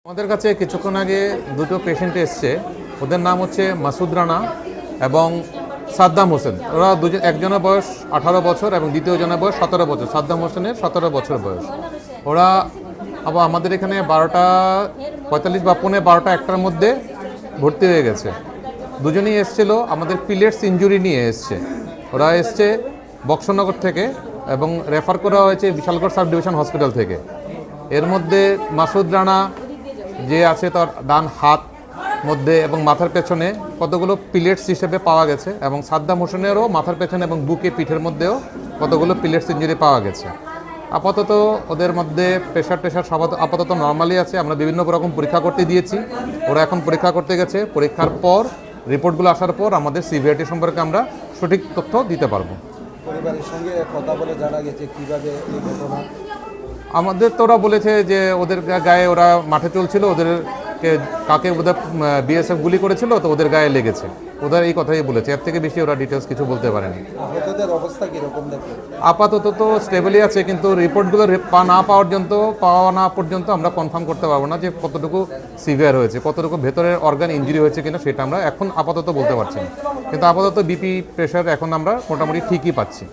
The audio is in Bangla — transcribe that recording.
আমাদের কাছে কিছুক্ষণ আগে দুটো পেশেন্ট এসছে। ওদের নাম হচ্ছে মাসুদ রানা এবং সাদ্দাম হোসেন। ওরা দুজন, একজনের বয়স 18 বছর এবং দ্বিতীয় জনের বয়স 17 বছর। সাদ্দাম হোসেনের 17 বছর বয়স। ওরা আবার আমাদের এখানে 12:45 বা 12:45 একটার মধ্যে ভর্তি হয়ে গেছে। দুজনেই এসছিল আমাদের পিলেটস ইনজুরি নিয়ে এসছে। ওরা এসছে বক্সনগর থেকে এবং রেফার করা হয়েছে বিশালগড় সাব ডিভিশন হসপিটাল থেকে। এর মধ্যে মাসুদ রানা যে আছে তার ডান হাত মধ্যে এবং মাথার পেছনে কতগুলো পিলেটস হিসেবে পাওয়া গেছে এবং সাদ্দাম হোসেনেরও মাথার পেছনে এবং বুকে পিঠের মধ্যেও কতগুলো পিলেটস ইঞ্জুরি পাওয়া গেছে। আপাতত ওদের মধ্যে প্রেশার সব আপাতত নর্মালি আছে। আমরা বিভিন্ন রকম পরীক্ষা করতে দিয়েছি। ওরা এখন পরীক্ষা করতে গেছে। পরীক্ষার পর রিপোর্টগুলো আসার পর আমাদের সিভিয়ারিটি সম্পর্কে আমরা সঠিক তথ্য দিতে পারবো। পরিবারের সঙ্গে কথা বলে জানা গেছে কিভাবে এই ঘটনা। আমাদের তো ওরা বলেছে যে ওদের গায়ে ওরা মাঠে চলছিল, ওদেরকে কাকে ওদের বিএসএফ গুলি করেছিল তো ওদের গায়ে লেগেছে। ওদের এই কথাই বলেছে, এর থেকে বেশি ওরা ডিটেলস কিছু বলতে পারেনি। আহতদের অবস্থা কীরকম দেখে? আপাতত তো স্টেবলই আছে, কিন্তু রিপোর্টগুলো পাওয়া না পর্যন্ত আমরা কনফার্ম করতে পারবো না যে কতটুকু সিভিয়ার হয়েছে, কতটুকু ভেতরের অর্গান ইঞ্জুরি হয়েছে কিনা সেটা আমরা এখন আপাতত বলতে পারছি না। কিন্তু আপাতত বিপি প্রেশার এখন আমরা মোটামুটি ঠিকই পাচ্ছি।